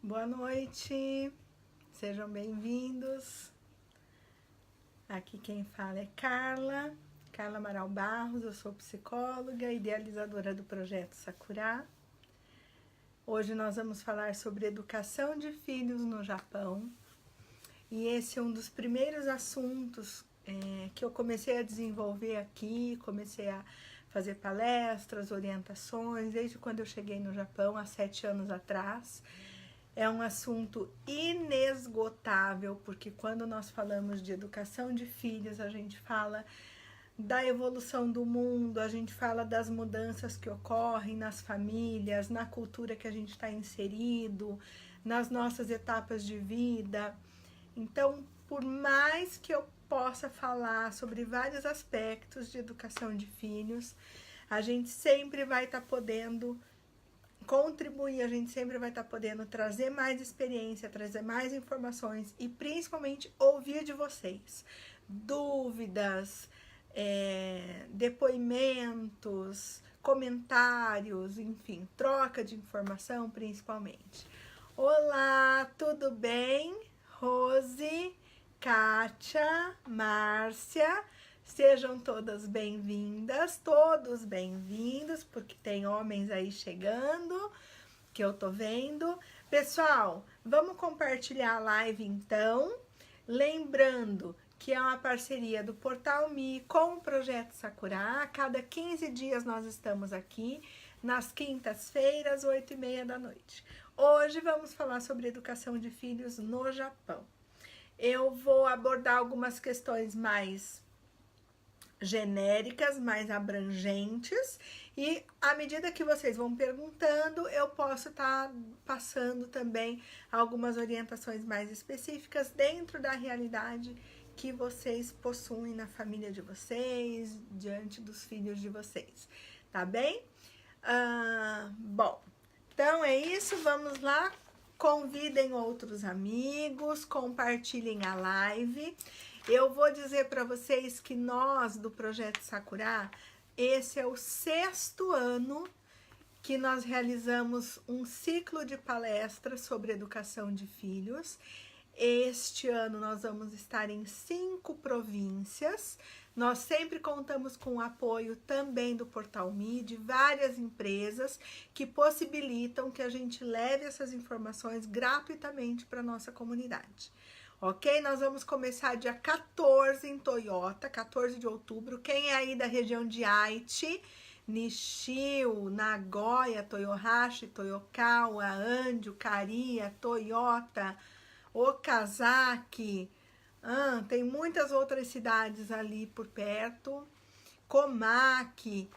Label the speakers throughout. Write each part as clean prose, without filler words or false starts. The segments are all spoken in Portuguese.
Speaker 1: Boa noite, sejam bem-vindos. Aqui quem fala é Carla Amaral Barros, eu sou psicóloga, idealizadora do Projeto Sakura. Hoje nós vamos falar sobre educação de filhos no Japão. E esse é um dos primeiros assuntos que eu comecei a desenvolver aqui, comecei a fazer palestras, orientações, desde quando eu cheguei no Japão, há 7 anos atrás. É um assunto inesgotável, porque quando nós falamos de educação de filhos, a gente fala da evolução do mundo, a gente fala das mudanças que ocorrem nas famílias, na cultura que a gente está inserido, nas nossas etapas de vida. Então, por mais que eu possa falar sobre vários aspectos de educação de filhos, a gente sempre vai estar podendo contribuir, a gente sempre vai estar podendo trazer mais experiência, trazer mais informações e principalmente ouvir de vocês dúvidas, depoimentos, comentários, enfim, troca de informação principalmente. Olá, tudo bem? Rose, Kátia, Márcia, sejam todas bem-vindas, todos bem-vindos, porque tem homens aí chegando, que eu tô vendo. Pessoal, vamos compartilhar a live então, lembrando que é uma parceria do Portal Me com o Projeto Sakura. A cada 15 dias nós estamos aqui, nas quintas-feiras, 8h30 da noite. Hoje vamos falar sobre educação de filhos no Japão. Eu vou abordar algumas questões mais genéricas, mais abrangentes, e à medida que vocês vão perguntando, eu posso estar passando também algumas orientações mais específicas dentro da realidade que vocês possuem na família de vocês, diante dos filhos de vocês, tá bem? Bom, então é isso, vamos lá, convidem outros amigos, compartilhem a live. Eu vou dizer para vocês que nós, do Projeto Sakura, esse é o 6º ano que nós realizamos um ciclo de palestras sobre educação de filhos. Este ano nós vamos estar em 5 províncias. Nós sempre contamos com o apoio também do Portal Me, de várias empresas que possibilitam que a gente leve essas informações gratuitamente para a nossa comunidade. Ok? Nós vamos começar dia 14 em Toyota, 14 de outubro. Quem é aí da região de Aichi, Nishio, Nagoya, Toyohashi, Toyokawa, Anjo, Kariya, Toyota, Okazaki, tem muitas outras cidades ali por perto, Komaki.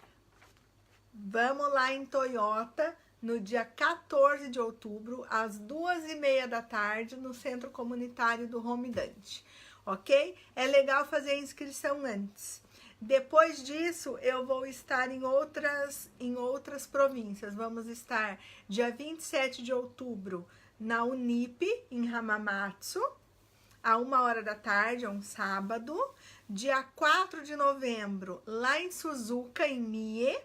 Speaker 1: Vamos lá em Toyota, no dia 14 de outubro, às 2h30 da tarde, no Centro Comunitário do Home Dante, ok? É legal fazer a inscrição antes. Depois disso, eu vou estar em outras províncias. Vamos estar dia 27 de outubro na Unip, em Hamamatsu, a 1h da tarde, é um sábado. Dia 4 de novembro, lá em Suzuka, em Mie.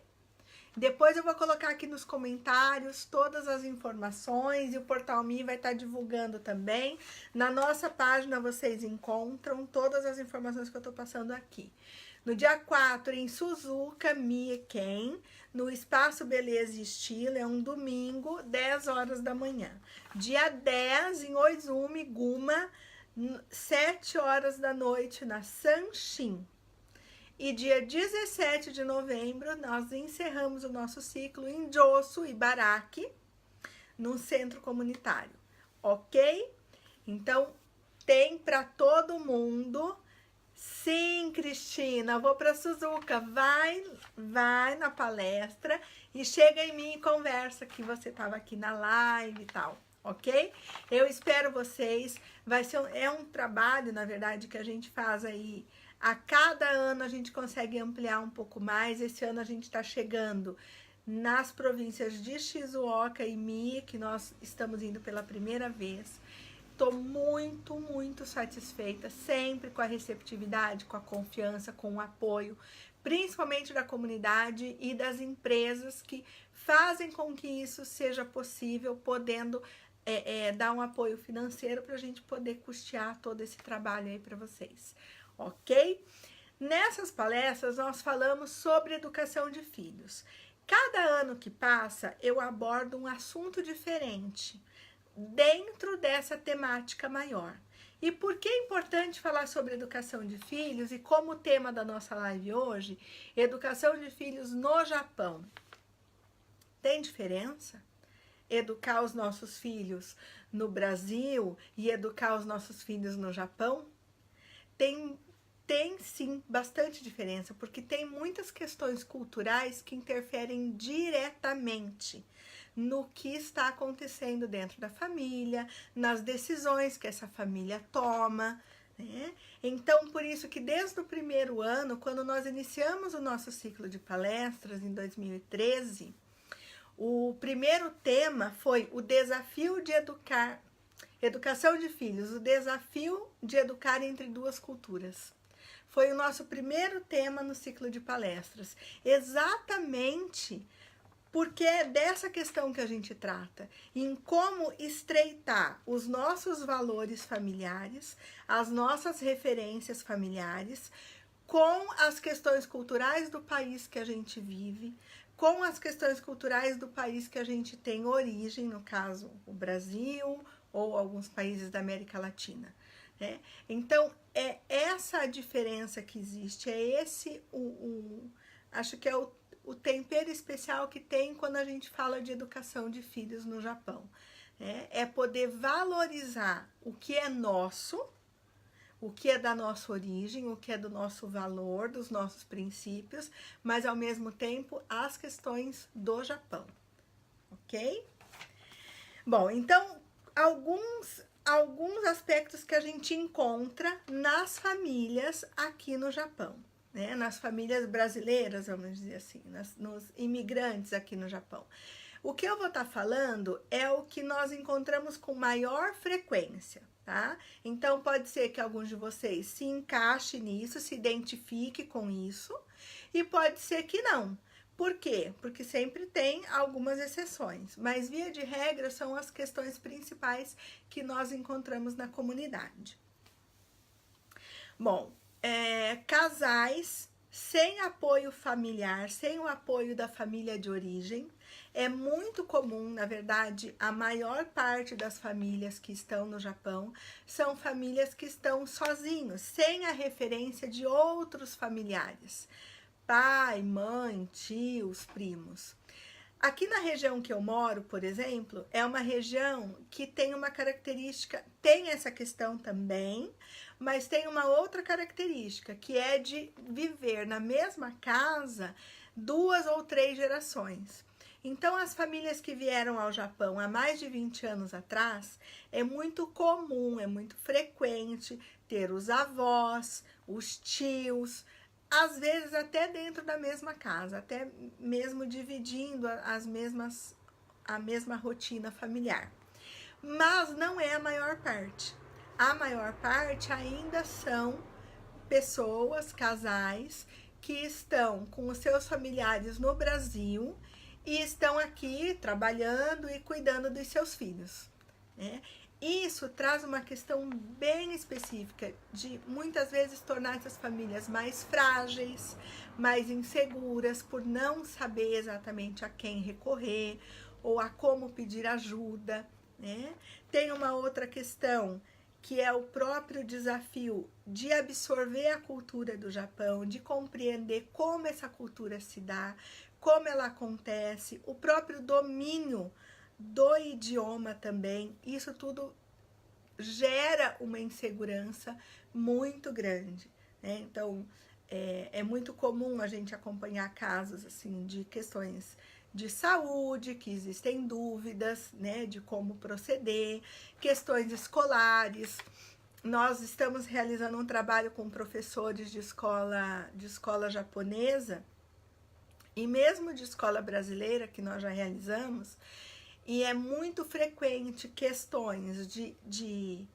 Speaker 1: Depois eu vou colocar aqui nos comentários todas as informações e o Portal Me vai estar divulgando também. Na nossa página vocês encontram todas as informações que eu estou passando aqui. No dia 4, em Suzuka, Mie-ken, no Espaço Beleza e Estilo, é um domingo, 10 horas da manhã. Dia 10, em Oizumi, Guma, 7 horas da noite, na Sanshin. E dia 17 de novembro, nós encerramos o nosso ciclo em Josu, Ibaraki, num centro comunitário, ok? Então, tem para todo mundo. Sim, Cristina, vou para Suzuka, vai na palestra e chega em mim e conversa que você estava aqui na live e tal, ok? Eu espero vocês, é um trabalho, na verdade, que a gente faz aí. A cada ano a gente consegue ampliar um pouco mais. Esse ano a gente está chegando nas províncias de Shizuoka e Mie, que nós estamos indo pela primeira vez. Estou muito, muito satisfeita, sempre com a receptividade, com a confiança, com o apoio, principalmente da comunidade e das empresas que fazem com que isso seja possível, podendo dar um apoio financeiro para a gente poder custear todo esse trabalho aí para vocês, ok? Nessas palestras nós falamos sobre educação de filhos. Cada ano que passa eu abordo um assunto diferente dentro dessa temática maior. E por que é importante falar sobre educação de filhos e como tema da nossa live hoje, educação de filhos no Japão? Tem diferença? Educar os nossos filhos no Brasil e educar os nossos filhos no Japão? Tem sim bastante diferença, porque tem muitas questões culturais que interferem diretamente no que está acontecendo dentro da família, nas decisões que essa família toma, né? Então, por isso que desde o primeiro ano, quando nós iniciamos o nosso ciclo de palestras em 2013, o primeiro tema foi o desafio de educação de filhos, o desafio de educar entre duas culturas. Foi o nosso primeiro tema no ciclo de palestras, exatamente porque é dessa questão que a gente trata, em como estreitar os nossos valores familiares, as nossas referências familiares, com as questões culturais do país que a gente vive, com as questões culturais do país que a gente tem origem, no caso, o Brasil ou alguns países da América Latina, né? Então, é essa a diferença que existe, é esse acho que é o tempero especial que tem quando a gente fala de educação de filhos no Japão, né? É poder valorizar o que é nosso, o que é da nossa origem, o que é do nosso valor, dos nossos princípios, mas ao mesmo tempo as questões do Japão, ok? Bom, então alguns aspectos que a gente encontra nas famílias aqui no Japão, né? Nas famílias brasileiras, vamos dizer assim, nos imigrantes aqui no Japão. O que eu vou estar falando é o que nós encontramos com maior frequência, tá? Então, pode ser que alguns de vocês se encaixe nisso, se identifique com isso, e pode ser que não. Por quê? Porque sempre tem algumas exceções, mas via de regra são as questões principais que nós encontramos na comunidade. Bom, casais sem apoio familiar, sem o apoio da família de origem, é muito comum, na verdade, a maior parte das famílias que estão no Japão são famílias que estão sozinhos, sem a referência de outros familiares, pai, mãe, tios, primos. Aqui na região que eu moro, por exemplo, é uma região que tem uma característica, tem essa questão também, mas tem uma outra característica, que é de viver na mesma casa 2 ou 3 gerações. Então, as famílias que vieram ao Japão há mais de 20 anos atrás, é muito comum, é muito frequente ter os avós, os tios, às vezes até dentro da mesma casa, até mesmo dividindo a mesma rotina familiar. Mas não é a maior parte. A maior parte ainda são pessoas, casais, que estão com os seus familiares no Brasil e estão aqui trabalhando e cuidando dos seus filhos, né? Isso traz uma questão bem específica de muitas vezes tornar essas famílias mais frágeis, mais inseguras por não saber exatamente a quem recorrer ou a como pedir ajuda, né? Tem uma outra questão que é o próprio desafio de absorver a cultura do Japão, de compreender como essa cultura se dá, como ela acontece, o próprio domínio do idioma também. Isso tudo gera uma insegurança muito grande, né? Então, é muito comum a gente acompanhar casos assim de questões de saúde, que existem dúvidas, né, de como proceder, questões escolares. Nós estamos realizando um trabalho com professores de escola japonesa e mesmo de escola brasileira, que nós já realizamos, e é muito frequente questões de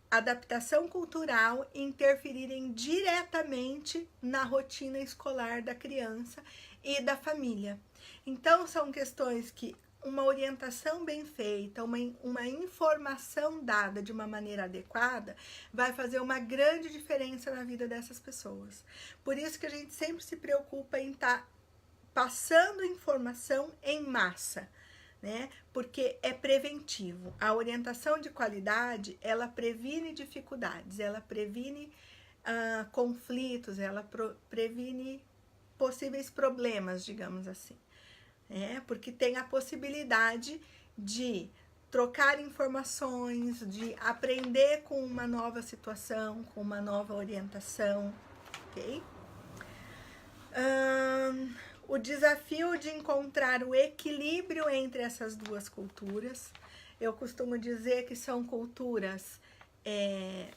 Speaker 1: adaptação cultural interferirem diretamente na rotina escolar da criança e da família. Então, são questões que uma orientação bem feita, uma informação dada de uma maneira adequada, vai fazer uma grande diferença na vida dessas pessoas. Por isso que a gente sempre se preocupa em estar passando informação em massa, né? Porque é preventivo. A orientação de qualidade, ela previne dificuldades, ela previne conflitos, ela previne possíveis problemas, digamos assim. Porque tem a possibilidade de trocar informações, de aprender com uma nova situação, com uma nova orientação, ok? O desafio de encontrar o equilíbrio entre essas duas culturas. Eu costumo dizer que são culturas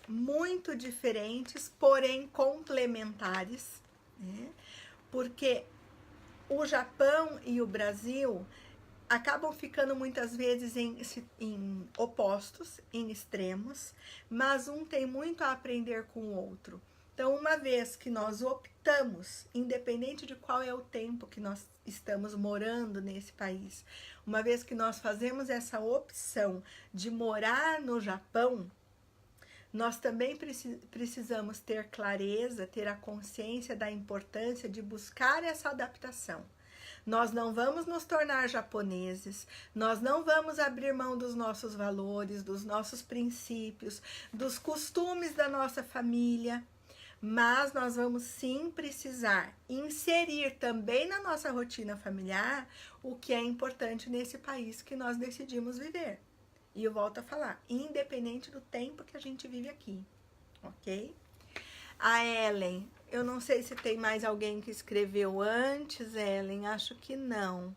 Speaker 1: muito diferentes, porém complementares, né? Porque o Japão e o Brasil acabam ficando muitas vezes em opostos, em extremos, mas um tem muito a aprender com o outro. Então, uma vez que nós optamos, independente de qual é o tempo que nós estamos morando nesse país, uma vez que nós fazemos essa opção de morar no Japão, nós também precisamos ter clareza, ter a consciência da importância de buscar essa adaptação. Nós não vamos nos tornar japoneses, nós não vamos abrir mão dos nossos valores, dos nossos princípios, dos costumes da nossa família, mas nós vamos sim precisar inserir também na nossa rotina familiar o que é importante nesse país que nós decidimos viver. E eu volto a falar, independente do tempo que a gente vive aqui, ok? A Ellen, eu não sei se tem mais alguém que escreveu antes, Ellen, acho que não.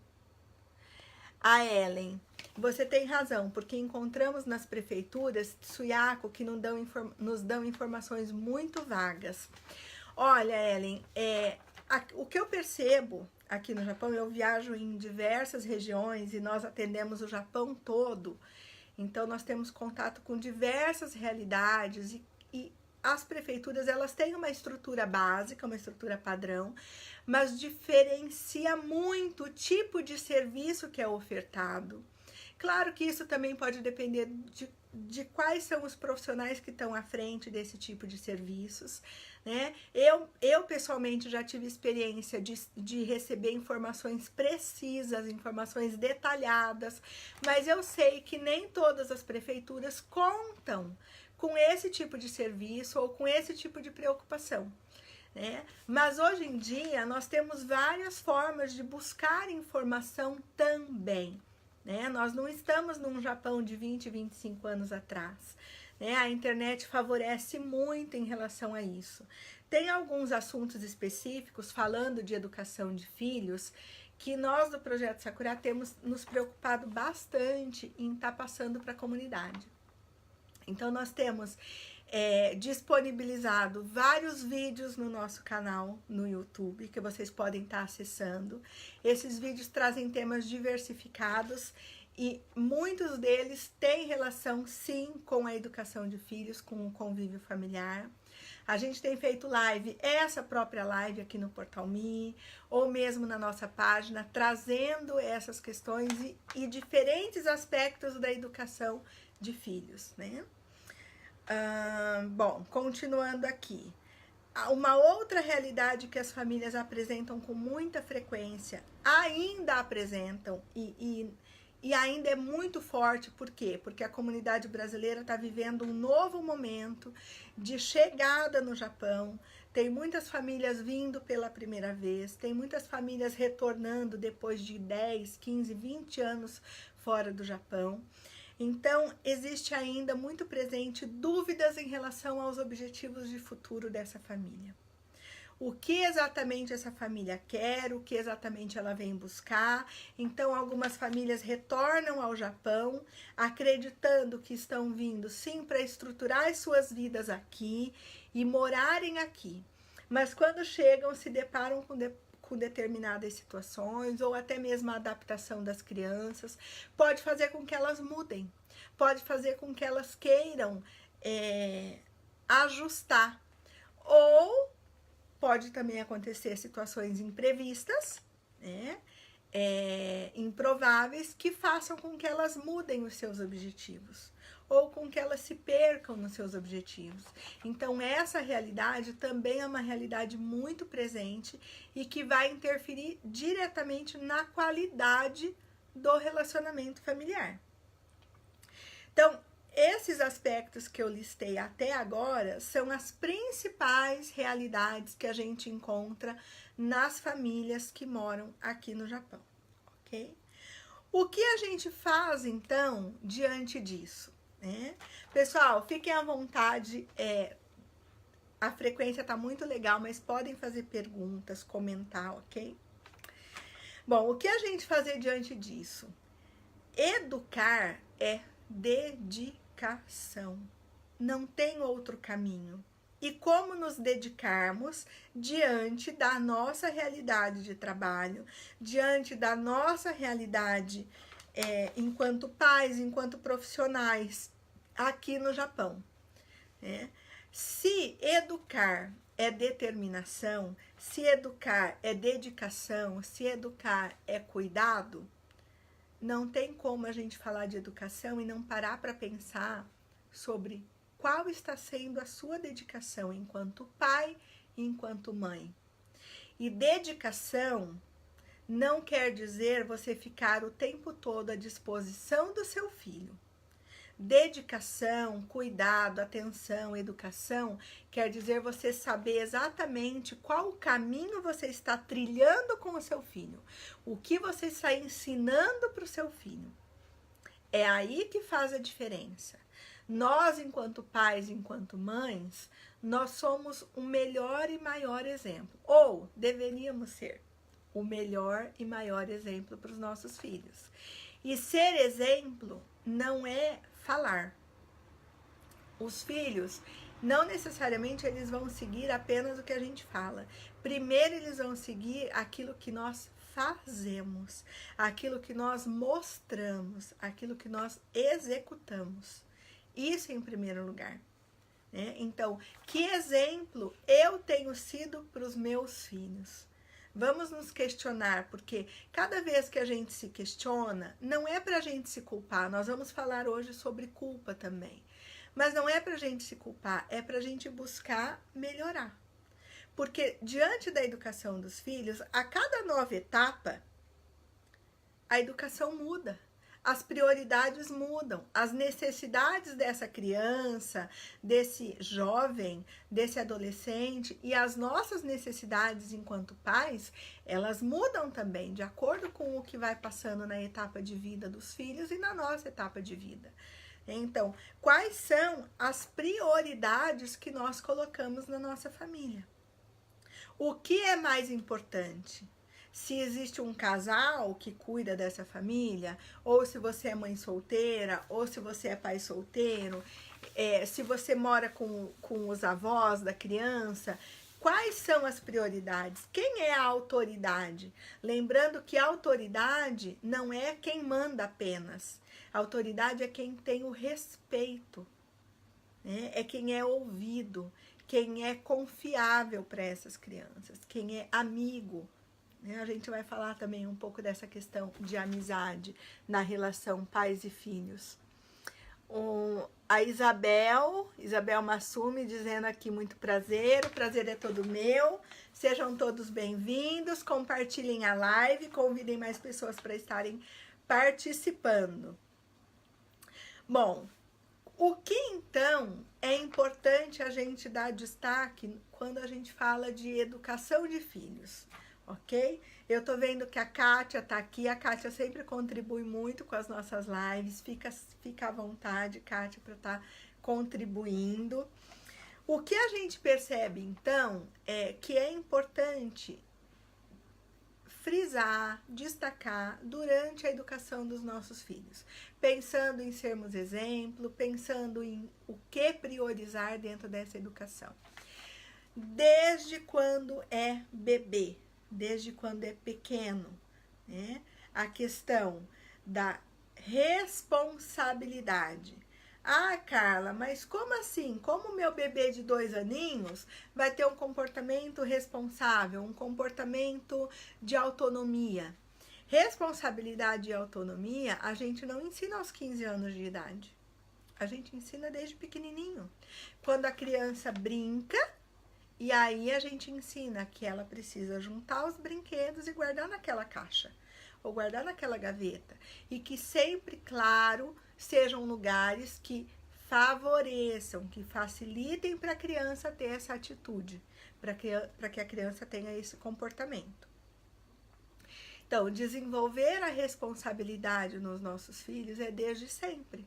Speaker 1: A Ellen, você tem razão, porque encontramos nas prefeituras Tsuyaku que nos dão informações muito vagas. Olha, Ellen, o que eu percebo aqui no Japão, eu viajo em diversas regiões e nós atendemos o Japão todo. Então, nós temos contato com diversas realidades e as prefeituras, elas têm uma estrutura básica, uma estrutura padrão, mas diferencia muito o tipo de serviço que é ofertado. Claro que isso também pode depender de quais são os profissionais que estão à frente desse tipo de serviços, né? Eu pessoalmente já tive experiência de receber informações precisas, informações detalhadas, mas eu sei que nem todas as prefeituras contam com esse tipo de serviço ou com esse tipo de preocupação, né? Mas hoje em dia nós temos várias formas de buscar informação também, né? Nós não estamos num Japão de 20, 25 anos atrás, né? A internet favorece muito em relação a isso. Tem alguns assuntos específicos falando de educação de filhos que nós do Projeto Sakura temos nos preocupado bastante em estar passando para a comunidade. Então, nós temos disponibilizado vários vídeos no nosso canal no YouTube, que vocês podem estar acessando. Esses vídeos trazem temas diversificados e muitos deles têm relação, sim, com a educação de filhos, com o convívio familiar. A gente tem feito live, essa própria live aqui no Portal Me, ou mesmo na nossa página, trazendo essas questões e diferentes aspectos da educação de filhos, né? Bom, continuando aqui. Uma outra realidade que as famílias apresentam com muita frequência, ainda apresentam e ainda é muito forte, por quê? Porque a comunidade brasileira está vivendo um novo momento de chegada no Japão, tem muitas famílias vindo pela primeira vez, tem muitas famílias retornando depois de 10, 15, 20 anos fora do Japão. Então, existe ainda muito presente dúvidas em relação aos objetivos de futuro dessa família. O que exatamente essa família quer, o que exatamente ela vem buscar. Então, algumas famílias retornam ao Japão, acreditando que estão vindo sim para estruturar as suas vidas aqui e morarem aqui. Mas quando chegam, se deparam com determinadas situações, ou até mesmo a adaptação das crianças, pode fazer com que elas mudem, pode fazer com que elas queiram ajustar, ou pode também acontecer situações imprevistas, né? improváveis que façam com que elas mudem os seus objetivos ou com que elas se percam nos seus objetivos. Então, essa realidade também é uma realidade muito presente e que vai interferir diretamente na qualidade do relacionamento familiar. Então, esses aspectos que eu listei até agora são as principais realidades que a gente encontra nas famílias que moram aqui no Japão, ok? O que a gente faz, então, diante disso? Pessoal, fiquem à vontade, a frequência tá muito legal, mas podem fazer perguntas, comentar, ok? Bom, o que a gente fazer diante disso? Educar é dedicação, não tem outro caminho. E como nos dedicarmos diante da nossa realidade de trabalho, diante da nossa realidade enquanto pais, enquanto profissionais aqui no Japão. Se educar é determinação, se educar é dedicação, se educar é cuidado, não tem como a gente falar de educação e não parar para pensar sobre qual está sendo a sua dedicação enquanto pai e enquanto mãe. E dedicação não quer dizer você ficar o tempo todo à disposição do seu filho. Dedicação, cuidado, atenção, educação quer dizer você saber exatamente qual caminho você está trilhando com o seu filho, o que você está ensinando para o seu filho. É aí que faz a diferença. Nós, enquanto pais, enquanto mães, nós somos o melhor e maior exemplo, ou deveríamos ser o melhor e maior exemplo para os nossos filhos. E ser exemplo não é falar. Os filhos, não necessariamente eles vão seguir apenas o que a gente fala. Primeiro eles vão seguir aquilo que nós fazemos, aquilo que nós mostramos, aquilo que nós executamos. Isso em primeiro lugar. Então, que exemplo eu tenho sido para os meus filhos? Vamos nos questionar, porque cada vez que a gente se questiona, não é para a gente se culpar. Nós vamos falar hoje sobre culpa também. Mas não é para a gente se culpar, é para a gente buscar melhorar. Porque diante da educação dos filhos, a cada nova etapa, a educação muda. As prioridades mudam, as necessidades dessa criança, desse jovem, desse adolescente e as nossas necessidades enquanto pais, elas mudam também de acordo com o que vai passando na etapa de vida dos filhos e na nossa etapa de vida. Então, quais são as prioridades que nós colocamos na nossa família? O que é mais importante? Se existe um casal que cuida dessa família, ou se você é mãe solteira, ou se você é pai solteiro, se você mora com os avós da criança, quais são as prioridades? Quem é a autoridade? Lembrando que a autoridade não é quem manda apenas. A autoridade é quem tem o respeito, é quem é ouvido, quem é confiável para essas crianças, quem é amigo. A gente vai falar também um pouco dessa questão de amizade na relação pais e filhos. A Isabel Massumi dizendo aqui muito prazer, o prazer é todo meu. Sejam todos bem-vindos, compartilhem a live, convidem mais pessoas para estarem participando. Bom, o que então é importante a gente dar destaque quando a gente fala de educação de filhos? Ok? Eu tô vendo que a Kátia tá aqui, a Kátia sempre contribui muito com as nossas lives, fica à vontade, Kátia, para estar contribuindo. O que a gente percebe, então, é que é importante frisar, destacar durante a educação dos nossos filhos, pensando em sermos exemplo, pensando em o que priorizar dentro dessa educação. Desde quando é bebê, desde quando é pequeno, a questão da responsabilidade. Ah, Carla, mas como assim? Como meu bebê de 2 aninhos vai ter um comportamento responsável, um comportamento de autonomia? Responsabilidade e autonomia a gente não ensina aos 15 anos de idade. A gente ensina desde pequenininho. Quando a criança brinca, e aí a gente ensina que ela precisa juntar os brinquedos e guardar naquela caixa, ou guardar naquela gaveta. E que sempre, claro, sejam lugares que favoreçam, que facilitem para a criança ter essa atitude, para que a criança tenha esse comportamento. Então, desenvolver a responsabilidade nos nossos filhos é desde sempre.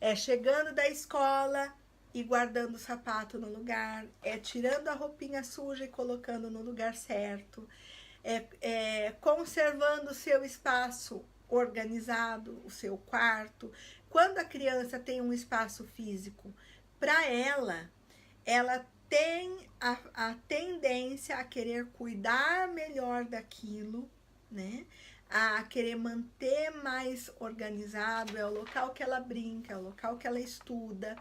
Speaker 1: É chegando da escola e guardando o sapato no lugar, é tirando a roupinha suja e colocando no lugar certo, é conservando o seu espaço organizado, o seu quarto. Quando a criança tem um espaço físico para ela tem a tendência a querer cuidar melhor daquilo, né? A querer manter mais organizado, é o local que ela brinca, é o local que ela estuda,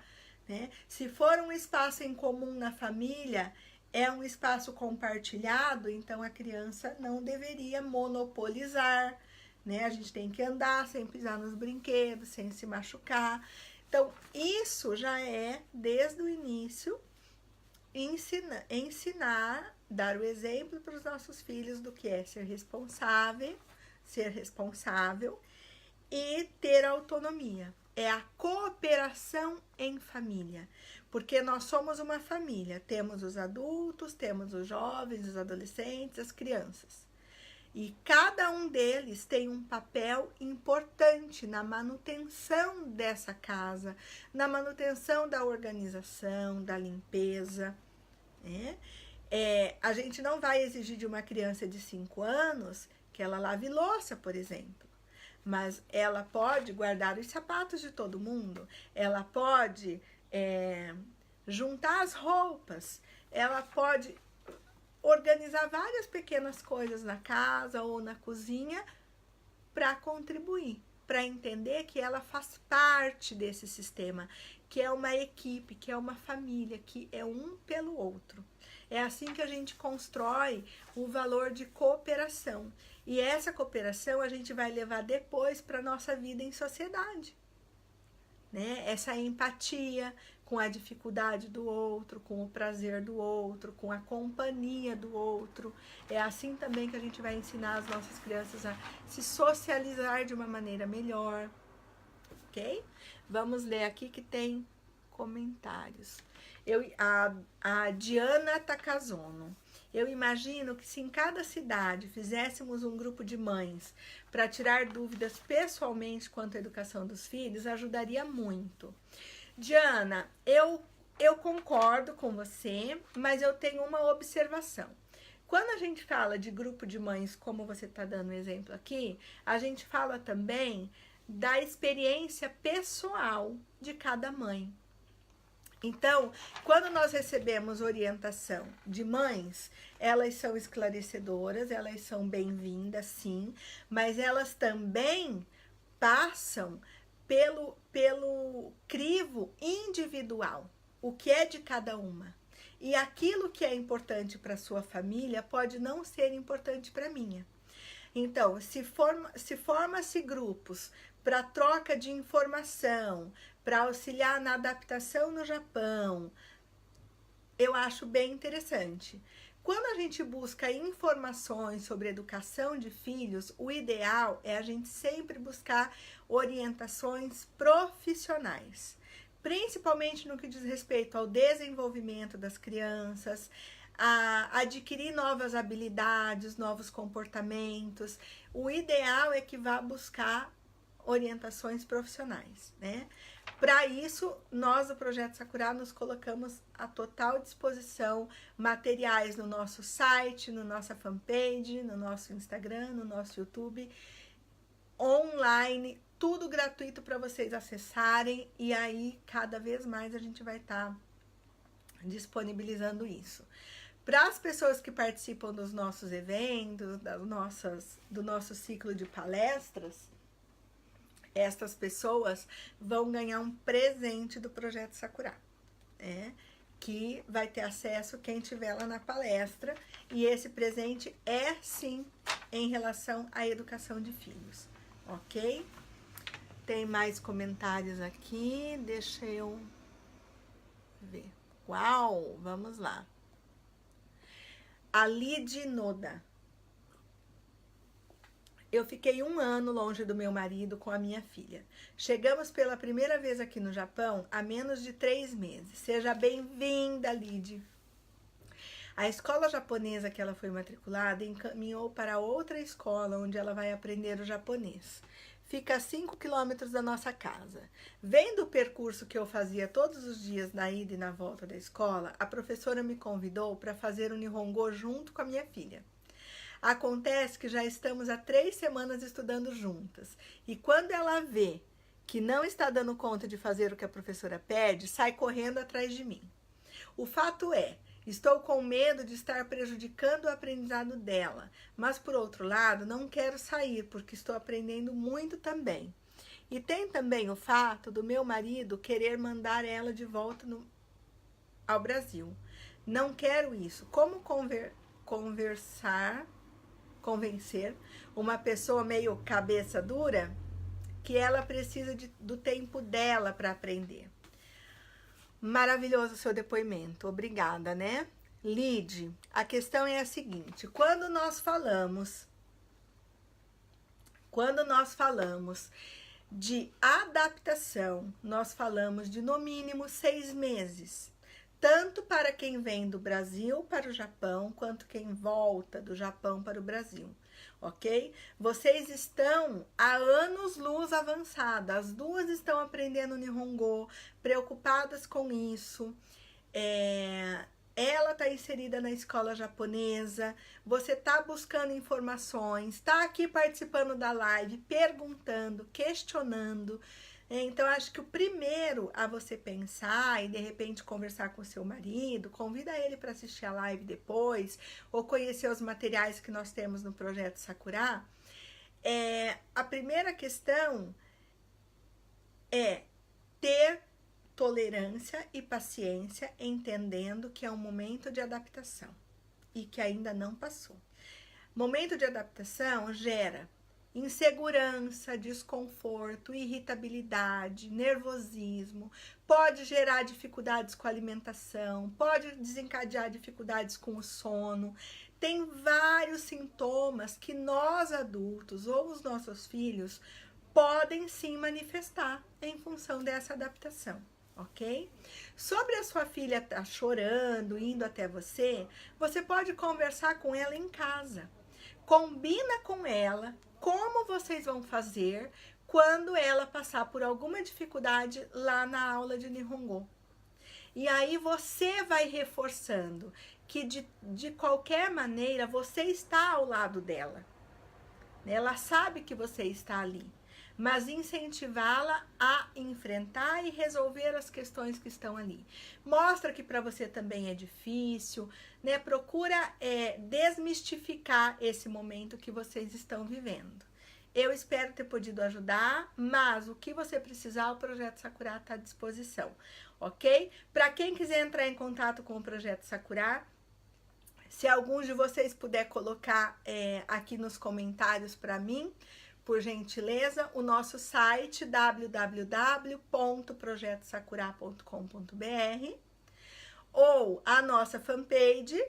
Speaker 1: né? Se for um espaço em comum na família, é um espaço compartilhado, então a criança não deveria monopolizar, né? A gente tem que andar sem pisar nos brinquedos, sem se machucar. Então, isso já é, desde o início, ensinar, dar o exemplo para os nossos filhos do que é ser responsável e ter autonomia. É a cooperação em família, porque nós somos uma família, temos os adultos, temos os jovens, os adolescentes, as crianças. E cada um deles tem um papel importante na manutenção dessa casa, na manutenção da organização, da limpeza, né? A gente não vai exigir de uma criança de 5 anos que ela lave louça, por exemplo. Mas ela pode guardar os sapatos de todo mundo, ela pode juntar as roupas, ela pode organizar várias pequenas coisas na casa ou na cozinha para contribuir, para entender que ela faz parte desse sistema, que é uma equipe, que é uma família, que é um pelo outro. É assim que a gente constrói o valor de cooperação. E essa cooperação a gente vai levar depois para a nossa vida em sociedade, né? Essa empatia com a dificuldade do outro, com o prazer do outro, com a companhia do outro. É assim também que a gente vai ensinar as nossas crianças a se socializar de uma maneira melhor, ok? Vamos ler aqui que tem comentários. A Diana Takazono. Eu imagino que se em cada cidade fizéssemos um grupo de mães para tirar dúvidas pessoalmente quanto à educação dos filhos, ajudaria muito. Diana, eu concordo com você, mas eu tenho uma observação. Quando a gente fala de grupo de mães, como você está dando exemplo aqui, a gente fala também da experiência pessoal de cada mãe. Então, quando nós recebemos orientação de mães, elas são esclarecedoras, elas são bem-vindas, sim, mas elas também passam pelo crivo individual, o que é de cada uma. E aquilo que é importante para a sua família pode não ser importante para a minha. Então, se forma-se grupos para troca de informação, para auxiliar na adaptação no Japão, eu acho bem interessante. Quando a gente busca informações sobre educação de filhos, o ideal é a gente sempre buscar orientações profissionais, principalmente no que diz respeito ao desenvolvimento das crianças, a adquirir novas habilidades, novos comportamentos. O ideal é que vá buscar orientações profissionais, né? Para isso, nós do Projeto Sakura nos colocamos à total disposição, materiais no nosso site, na nossa fanpage, no nosso Instagram, no nosso YouTube, online, tudo gratuito para vocês acessarem, e aí cada vez mais a gente vai estar disponibilizando isso. Para as pessoas que participam dos nossos eventos, do nosso ciclo de palestras, estas pessoas vão ganhar um presente do Projeto Sakura, né? Que vai ter acesso quem estiver lá na palestra, e esse presente é sim em relação à educação de filhos, ok? Tem mais comentários aqui, deixa eu ver. Uau, vamos lá. A Lid Noda. Eu fiquei 1 ano longe do meu marido com a minha filha. Chegamos pela primeira vez aqui no Japão há menos de 3 meses. Seja bem-vinda, Lid. A escola japonesa que ela foi matriculada encaminhou para outra escola onde ela vai aprender o japonês. Fica a 5 quilômetros da nossa casa. Vendo o percurso que eu fazia todos os dias na ida e na volta da escola, a professora me convidou para fazer o Nihongo junto com a minha filha. Acontece que já estamos há 3 semanas estudando juntas. E quando ela vê que não está dando conta de fazer o que a professora pede, sai correndo atrás de mim. O fato é, estou com medo de estar prejudicando o aprendizado dela. Mas, por outro lado, não quero sair, porque estou aprendendo muito também. E tem também o fato do meu marido querer mandar ela de volta ao Brasil. Não quero isso. Como convencer uma pessoa meio cabeça dura que ela precisa do tempo dela para aprender. Maravilhoso o seu depoimento, obrigada, né? Lid, a questão é a seguinte, quando nós falamos de adaptação, nós falamos de no mínimo 6 meses. Tanto para quem vem do Brasil para o Japão, quanto quem volta do Japão para o Brasil, ok? Vocês estão há anos-luz avançada, as duas estão aprendendo Nihongo, preocupadas com isso. Ela está inserida na escola japonesa, você está buscando informações, está aqui participando da live, perguntando, questionando. Então, acho que o primeiro a você pensar e de repente conversar com o seu marido, convida ele para assistir a live depois, ou conhecer os materiais que nós temos no Projeto Sakura. A primeira questão é ter tolerância e paciência, entendendo que é um momento de adaptação e que ainda não passou. Momento de adaptação gera insegurança, desconforto, irritabilidade, nervosismo, pode gerar dificuldades com a alimentação, pode desencadear dificuldades com o sono. Tem vários sintomas que nós adultos ou os nossos filhos podem sim manifestar em função dessa adaptação, ok? Sobre a sua filha estar chorando, indo até você, você pode conversar com ela em casa. Combina com ela como vocês vão fazer quando ela passar por alguma dificuldade lá na aula de Nihongo. E aí você vai reforçando que de qualquer maneira você está ao lado dela. Ela sabe que você está ali, mas incentivá-la a enfrentar e resolver as questões que estão ali. Mostra que para você também é difícil, né? Procura desmistificar esse momento que vocês estão vivendo. Eu espero ter podido ajudar, mas o que você precisar, o Projeto Sakura está à disposição, ok? Para quem quiser entrar em contato com o Projeto Sakura, se alguns de vocês puder colocar aqui nos comentários para mim, por gentileza, o nosso site www.projetosakura.com.br ou a nossa fanpage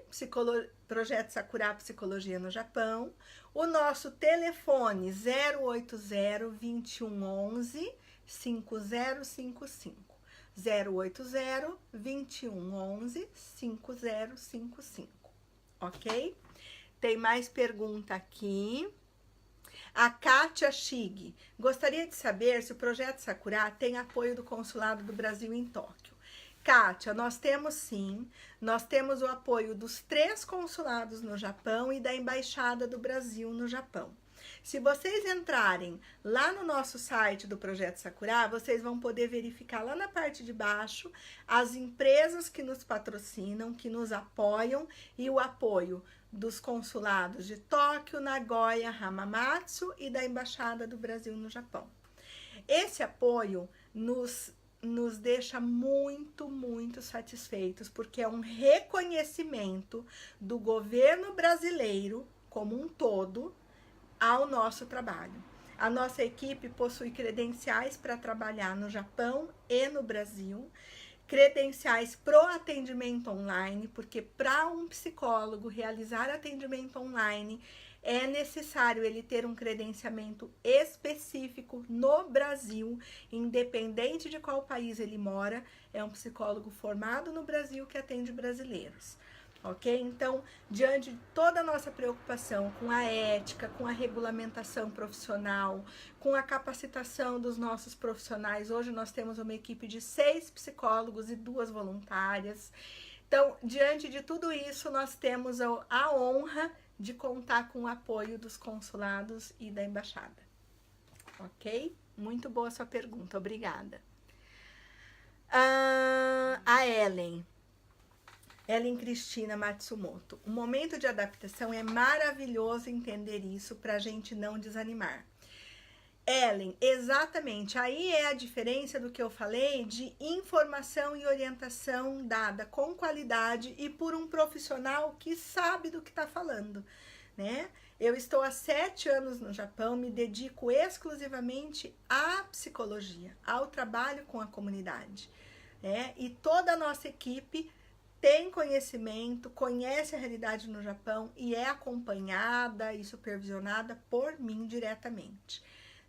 Speaker 1: Projeto Sakura Psicologia no Japão, o nosso telefone 080 2111 5055, 080 2111 5055, ok? Tem mais pergunta aqui. A Kátia Shig, gostaria de saber se o Projeto Sakura tem apoio do Consulado do Brasil em Tóquio. Kátia, nós temos sim, nós temos o apoio dos 3 consulados no Japão e da Embaixada do Brasil no Japão. Se vocês entrarem lá no nosso site do Projeto Sakura, vocês vão poder verificar lá na parte de baixo as empresas que nos patrocinam, que nos apoiam e o apoio dos consulados de Tóquio, Nagoya, Hamamatsu e da Embaixada do Brasil no Japão. Esse apoio nos deixa muito, muito satisfeitos, porque é um reconhecimento do governo brasileiro como um todo, ao nosso trabalho. A nossa equipe possui credenciais para trabalhar no Japão e no Brasil, credenciais pro atendimento online, porque para um psicólogo realizar atendimento online é necessário ele ter um credenciamento específico no Brasil, independente de qual país ele mora, é um psicólogo formado no Brasil que atende brasileiros. Ok? Então, diante de toda a nossa preocupação com a ética, com a regulamentação profissional, com a capacitação dos nossos profissionais, hoje nós temos uma equipe de 6 psicólogos e 2 voluntárias. Então, diante de tudo isso, nós temos a honra de contar com o apoio dos consulados e da embaixada. Ok? Muito boa sua pergunta, obrigada. A Ellen Cristina Matsumoto. O momento de adaptação é maravilhoso entender isso para a gente não desanimar. Ellen, exatamente. Aí é a diferença do que eu falei de informação e orientação dada com qualidade e por um profissional que sabe do que está falando, né? Eu estou há 7 anos no Japão, me dedico exclusivamente à psicologia, ao trabalho com a comunidade, né? E toda a nossa equipe tem conhecimento, conhece a realidade no Japão e é acompanhada e supervisionada por mim diretamente.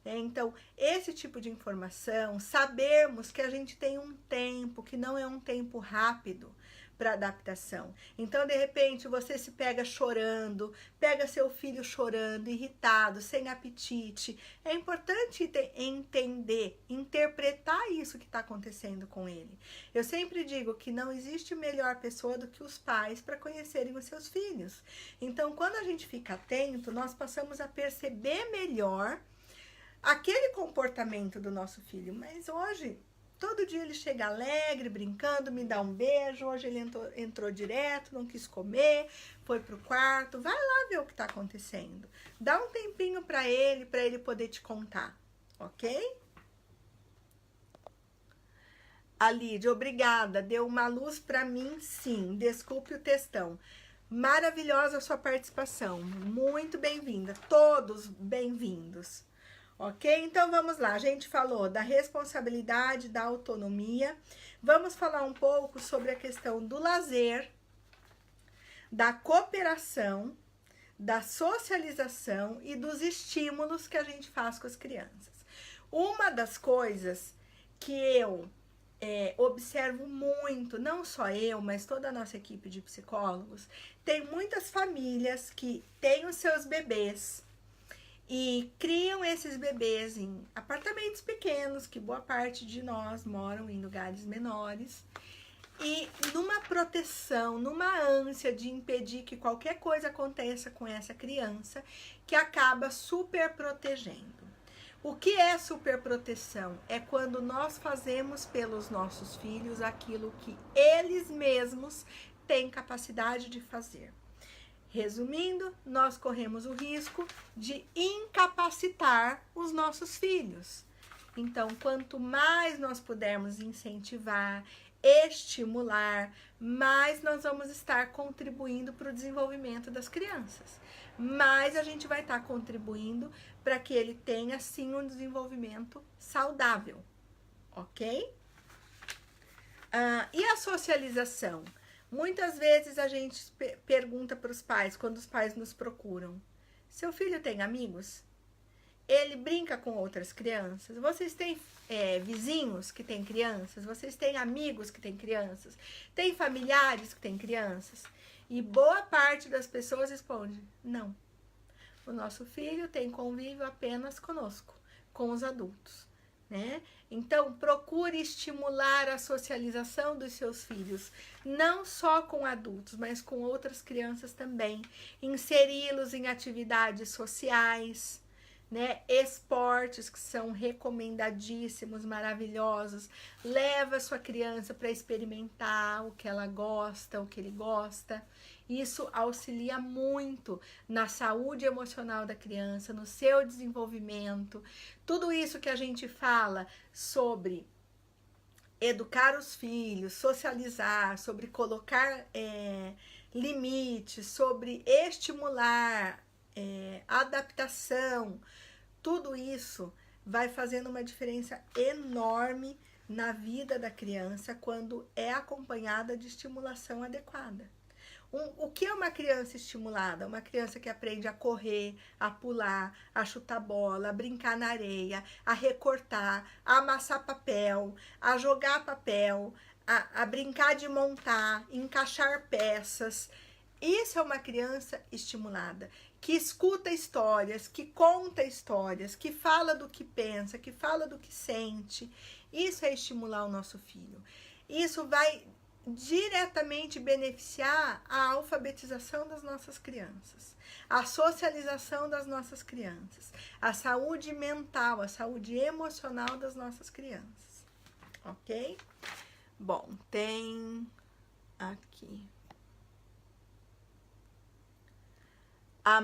Speaker 1: Então, esse tipo de informação, sabermos que a gente tem um tempo, que não é um tempo rápido para adaptação. Então, de repente, você se pega chorando, pega seu filho chorando, irritado, sem apetite. É importante entender, interpretar isso que está acontecendo com ele. Eu sempre digo que não existe melhor pessoa do que os pais para conhecerem os seus filhos. Então, quando a gente fica atento, nós passamos a perceber melhor aquele comportamento do nosso filho. Mas hoje, todo dia ele chega alegre, brincando, me dá um beijo. Hoje ele entrou direto, não quis comer, foi pro quarto. Vai lá ver o que tá acontecendo. Dá um tempinho para ele poder te contar, ok? A Lídia, obrigada. Deu uma luz para mim, sim. Desculpe o textão. Maravilhosa a sua participação. Muito bem-vinda. Todos bem-vindos. Ok? Então, vamos lá. A gente falou da responsabilidade, da autonomia. Vamos falar um pouco sobre a questão do lazer, da cooperação, da socialização e dos estímulos que a gente faz com as crianças. Uma das coisas que eu observo muito, não só eu, mas toda a nossa equipe de psicólogos, tem muitas famílias que têm os seus bebês e criam esses bebês em apartamentos pequenos, que boa parte de nós moram em lugares menores, e numa proteção, numa ânsia de impedir que qualquer coisa aconteça com essa criança, que acaba super protegendo. O que é superproteção? É quando nós fazemos pelos nossos filhos aquilo que eles mesmos têm capacidade de fazer. Resumindo, nós corremos o risco de incapacitar os nossos filhos. Então, quanto mais nós pudermos incentivar, estimular, mais nós vamos estar contribuindo para o desenvolvimento das crianças. Mais a gente vai estar contribuindo para que ele tenha, sim, um desenvolvimento saudável, ok? E a socialização? Muitas vezes a gente pergunta para os pais, quando os pais nos procuram: seu filho tem amigos? Ele brinca com outras crianças? Vocês têm vizinhos que têm crianças? Vocês têm amigos que têm crianças? Tem familiares que têm crianças? E boa parte das pessoas responde: não. O nosso filho tem convívio apenas conosco, com os adultos, né? Então, procure estimular a socialização dos seus filhos, não só com adultos, mas com outras crianças também. Inseri-los em atividades sociais, né? Esportes que são recomendadíssimos, maravilhosos. Leva a sua criança para experimentar o que ela gosta, o que ele gosta. Isso auxilia muito na saúde emocional da criança, no seu desenvolvimento. Tudo isso que a gente fala sobre educar os filhos, socializar, sobre colocar limites, sobre estimular adaptação, tudo isso vai fazendo uma diferença enorme na vida da criança quando é acompanhada de estimulação adequada. O que é uma criança estimulada? Uma criança que aprende a correr, a pular, a chutar bola, a brincar na areia, a recortar, a amassar papel, a jogar papel, a brincar de montar, encaixar peças. Isso é uma criança estimulada, que escuta histórias, que conta histórias, que fala do que pensa, que fala do que sente. Isso é estimular o nosso filho. Isso vai diretamente beneficiar a alfabetização das nossas crianças, a socialização das nossas crianças, a saúde mental, a saúde emocional das nossas crianças, ok? Bom, tem aqui a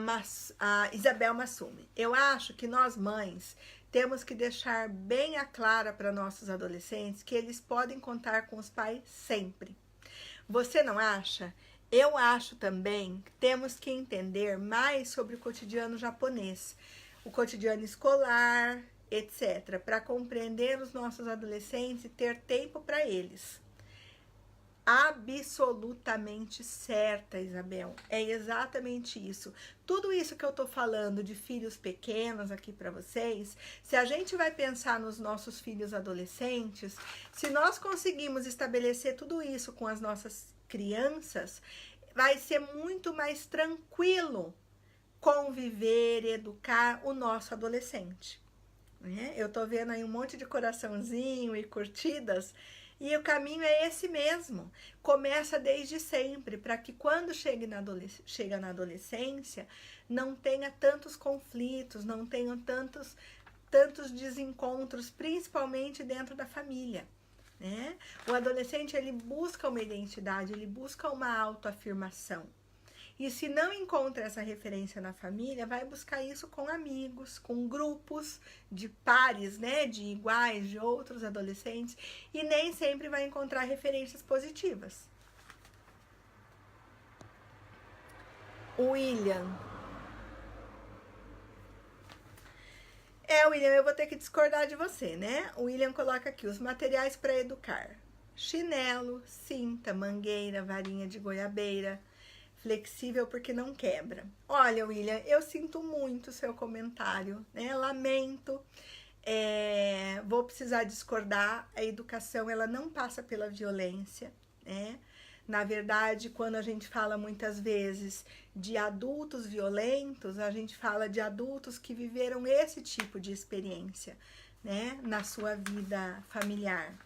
Speaker 1: Isabel Massumi. Eu acho que nós mães temos que deixar bem a clara para nossos adolescentes que eles podem contar com os pais sempre. Você não acha? Eu acho também que temos que entender mais sobre o cotidiano japonês, o cotidiano escolar, etc., para compreender os nossos adolescentes e ter tempo para eles. Absolutamente certa, Isabel. É exatamente isso. Tudo isso que eu tô falando de filhos pequenos aqui para vocês, se a gente vai pensar nos nossos filhos adolescentes, se nós conseguimos estabelecer tudo isso com as nossas crianças, vai ser muito mais tranquilo conviver e educar o nosso adolescente, né? Eu tô vendo aí um monte de coraçãozinho e curtidas. E o caminho é esse mesmo. Começa desde sempre, para que quando chega na adolescência, não tenha tantos conflitos, não tenha tantos desencontros, principalmente dentro da família, né? O adolescente, ele busca uma identidade, ele busca uma autoafirmação. E se não encontra essa referência na família, vai buscar isso com amigos, com grupos de pares, né, de iguais, de outros adolescentes, e nem sempre vai encontrar referências positivas. William, eu vou ter que discordar de você, né? O William coloca aqui os materiais para educar: chinelo, cinta, mangueira, varinha de goiabeira, flexível porque não quebra. Olha, William, eu sinto muito o seu comentário, né? Lamento. Vou precisar discordar. A educação, ela não passa pela violência, né? Na verdade, quando a gente fala muitas vezes de adultos violentos, a gente fala de adultos que viveram esse tipo de experiência, né? Na sua vida familiar.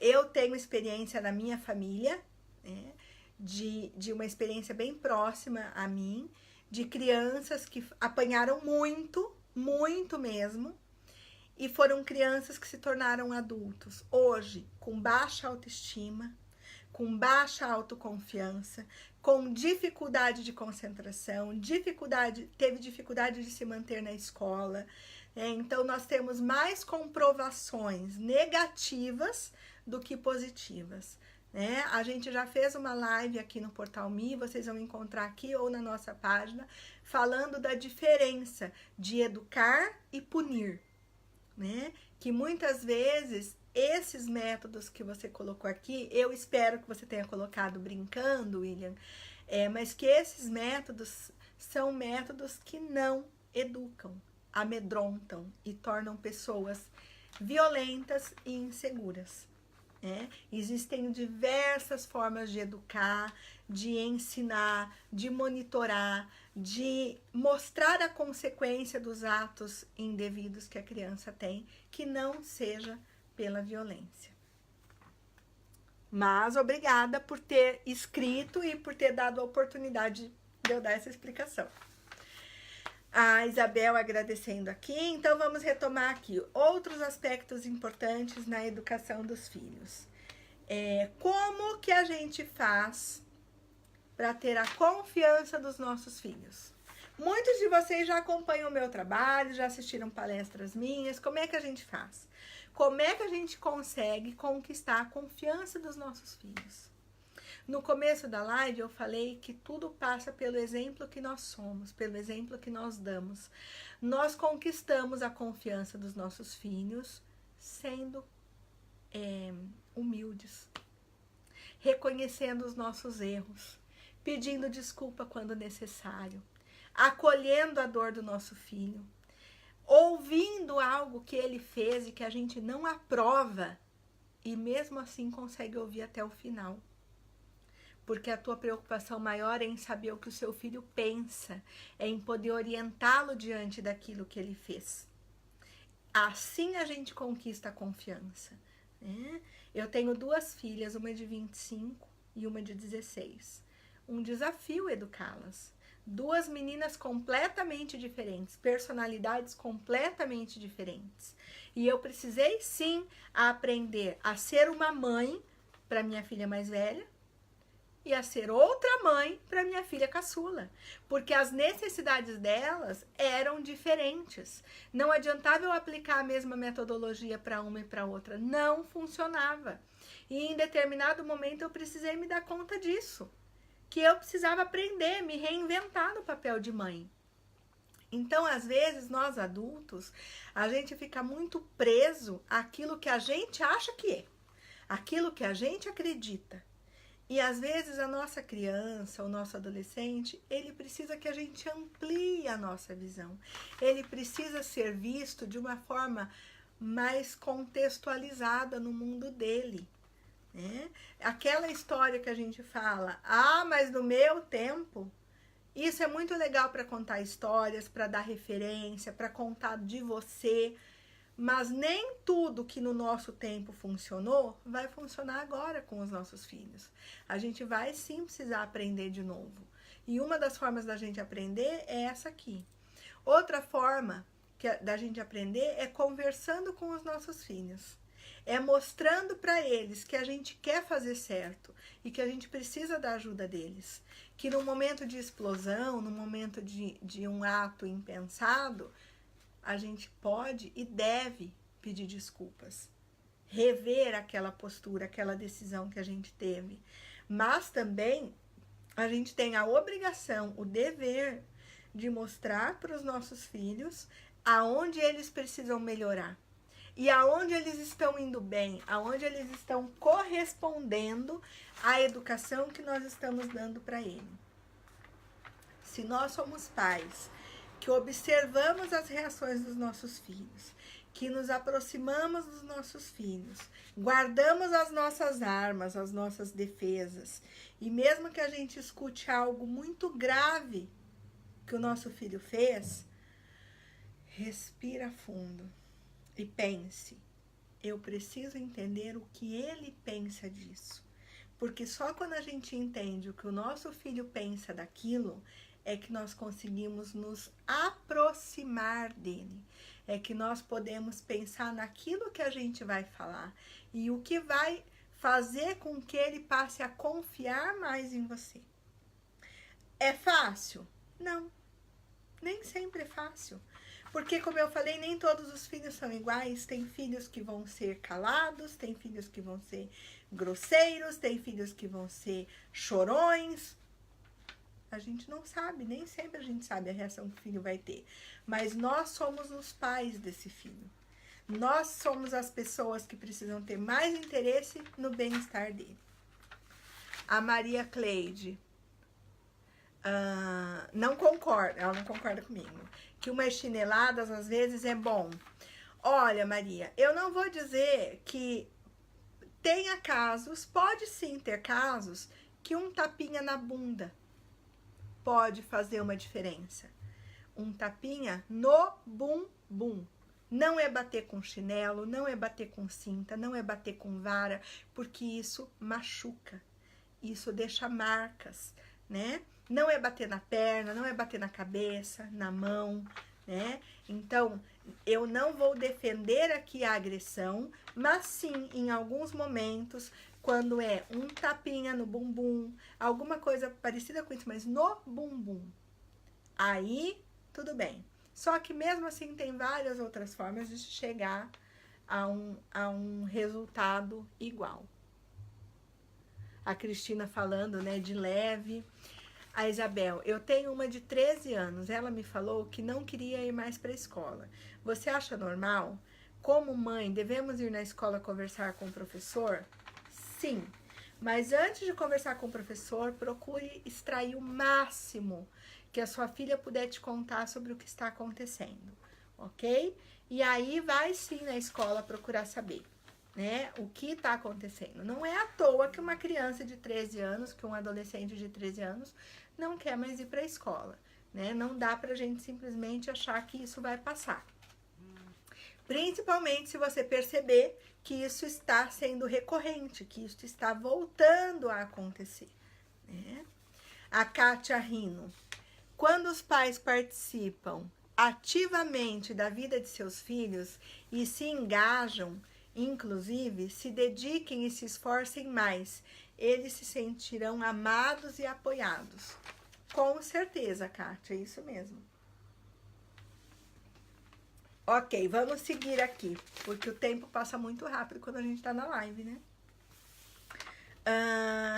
Speaker 1: Eu tenho experiência na minha família, né? De uma experiência bem próxima a mim, de crianças que apanharam muito, muito mesmo, e foram crianças que se tornaram adultos hoje com baixa autoestima, com baixa autoconfiança, com dificuldade de concentração, teve dificuldade de se manter na escola. Então nós temos mais comprovações negativas do que positivas, né? A gente já fez uma live aqui no Portal Me, vocês vão encontrar aqui ou na nossa página, falando da diferença de educar e punir, né? Que muitas vezes esses métodos que você colocou aqui, eu espero que você tenha colocado brincando, William, mas que esses métodos são métodos que não educam, amedrontam e tornam pessoas violentas e inseguras. Existem diversas formas de educar, de ensinar, de monitorar, de mostrar a consequência dos atos indevidos que a criança tem, que não seja pela violência. Mas obrigada por ter escrito e por ter dado a oportunidade de eu dar essa explicação. A Isabel agradecendo aqui. Então vamos retomar aqui outros aspectos importantes na educação dos filhos. Como que a gente faz para ter a confiança dos nossos filhos? Muitos de vocês já acompanham o meu trabalho, já assistiram palestras minhas. Como é que a gente faz? Como é que a gente consegue conquistar a confiança dos nossos filhos? No começo da live eu falei que tudo passa pelo exemplo que nós somos, pelo exemplo que nós damos. Nós conquistamos a confiança dos nossos filhos sendo humildes, reconhecendo os nossos erros, pedindo desculpa quando necessário, acolhendo a dor do nosso filho, ouvindo algo que ele fez e que a gente não aprova e mesmo assim consegue ouvir até o final. Porque a tua preocupação maior é em saber o que o seu filho pensa, é em poder orientá-lo diante daquilo que ele fez. Assim a gente conquista a confiança, né? Eu tenho 2 filhas, uma de 25 e uma de 16. Um desafio educá-las. 2 meninas completamente diferentes, personalidades completamente diferentes. E eu precisei sim aprender a ser uma mãe para minha filha mais velha e a ser outra mãe para minha filha caçula, porque as necessidades delas eram diferentes. Não adiantava eu aplicar a mesma metodologia para uma e para outra, não funcionava. E em determinado momento eu precisei me dar conta disso, que eu precisava aprender, me reinventar no papel de mãe. Então, às vezes, nós adultos, a gente fica muito preso àquilo que a gente acha que é, aquilo que a gente acredita. E às vezes a nossa criança, o nosso adolescente, ele precisa que a gente amplie a nossa visão. Ele precisa ser visto de uma forma mais contextualizada no mundo dele, né? Aquela história que a gente fala, mas no meu tempo, isso é muito legal para contar histórias, para dar referência, para contar de você. Mas nem tudo que no nosso tempo funcionou vai funcionar agora com os nossos filhos. A gente vai sim precisar aprender de novo. E uma das formas da gente aprender é essa aqui. Outra forma da gente aprender é conversando com os nossos filhos. É mostrando para eles que a gente quer fazer certo e que a gente precisa da ajuda deles. Que no momento de explosão, no momento de um ato impensado, a gente pode e deve pedir desculpas, rever aquela postura, aquela decisão que a gente teve. Mas também a gente tem a obrigação, o dever de mostrar para os nossos filhos aonde eles precisam melhorar e aonde eles estão indo bem, aonde eles estão correspondendo à educação que nós estamos dando para ele. Se nós somos pais que observamos as reações dos nossos filhos, que nos aproximamos dos nossos filhos, guardamos as nossas armas, as nossas defesas, e mesmo que a gente escute algo muito grave que o nosso filho fez, respira fundo e pense, eu preciso entender o que ele pensa disso, porque só quando a gente entende o que o nosso filho pensa daquilo, é que nós conseguimos nos aproximar dele, é que nós podemos pensar naquilo que a gente vai falar e o que vai fazer com que ele passe a confiar mais em você. É fácil? Não, nem sempre é fácil. Porque, como eu falei, nem todos os filhos são iguais. Tem filhos que vão ser calados, tem filhos que vão ser grosseiros, tem filhos que vão ser chorões. A gente não sabe, nem sempre a gente sabe a reação que o filho vai ter. Mas nós somos os pais desse filho. Nós somos as pessoas que precisam ter mais interesse no bem-estar dele. A Maria Cleide não concorda, ela não concorda comigo, que umas chineladas às vezes é bom. Olha, Maria, eu não vou dizer que tenha casos, pode sim ter casos, que um tapinha na bunda pode fazer uma diferença. Um tapinha no bumbum. Não é bater com chinelo, não é bater com cinta, não é bater com vara, porque isso machuca. Isso deixa marcas, né? Não é bater na perna, não é bater na cabeça, na mão, né? Então, eu não vou defender aqui a agressão, mas sim, em alguns momentos, quando é um tapinha no bumbum, alguma coisa parecida com isso, mas no bumbum, aí tudo bem. Só que mesmo assim tem várias outras formas de chegar a um resultado igual. A Cristina falando, né, de leve. A Isabel, eu tenho uma de 13 anos. Ela me falou que não queria ir mais para a escola. Você acha normal? Como mãe, devemos ir na escola conversar com o professor? Sim. Mas antes de conversar com o professor, procure extrair o máximo que a sua filha puder te contar sobre o que está acontecendo, ok? E aí vai sim na escola procurar saber, né, o que está acontecendo. Não é à toa que uma criança de 13 anos, que um adolescente de 13 anos, não quer mais ir para a escola, né? Não dá pra gente simplesmente achar que isso vai passar. Principalmente se você perceber que isso está sendo recorrente, que isso está voltando a acontecer, né? A Kátia Rino. Quando os pais participam ativamente da vida de seus filhos e se engajam, inclusive, se dediquem e se esforcem mais, eles se sentirão amados e apoiados. Com certeza, Kátia, é isso mesmo. Ok, vamos seguir aqui, porque o tempo passa muito rápido quando a gente tá na live, né?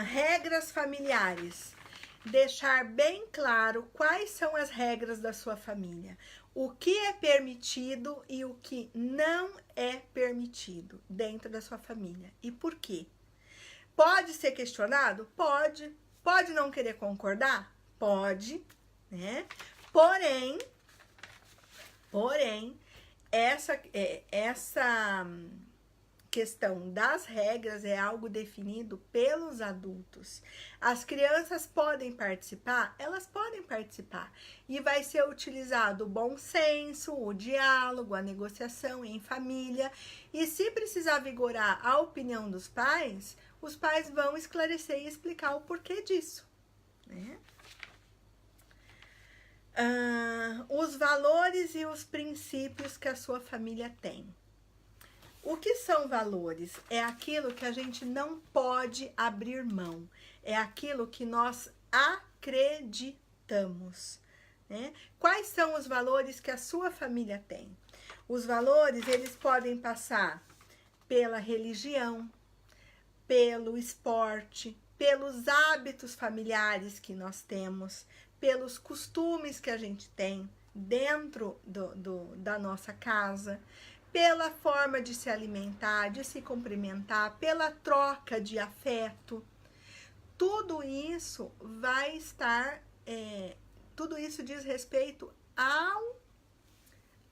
Speaker 1: Regras familiares. Deixar bem claro quais são as regras da sua família. O que é permitido e o que não é permitido dentro da sua família. E por quê? Pode ser questionado? Pode. Pode não querer concordar? Pode, né? Porém, essa questão das regras é algo definido pelos adultos. As crianças podem participar? Elas podem participar. E vai ser utilizado o bom senso, o diálogo, a negociação em família. E se precisar vigorar a opinião dos pais, os pais vão esclarecer e explicar o porquê disso, né? Os valores e os princípios que a sua família tem. O que são valores? É aquilo que a gente não pode abrir mão. É aquilo que nós acreditamos, né? Quais são os valores que a sua família tem? Os valores, eles podem passar pela religião, pelo esporte, pelos hábitos familiares que nós temos, pelos costumes que a gente tem dentro da nossa casa, pela forma de se alimentar, de se cumprimentar, pela troca de afeto. Tudo isso vai estar, tudo isso diz respeito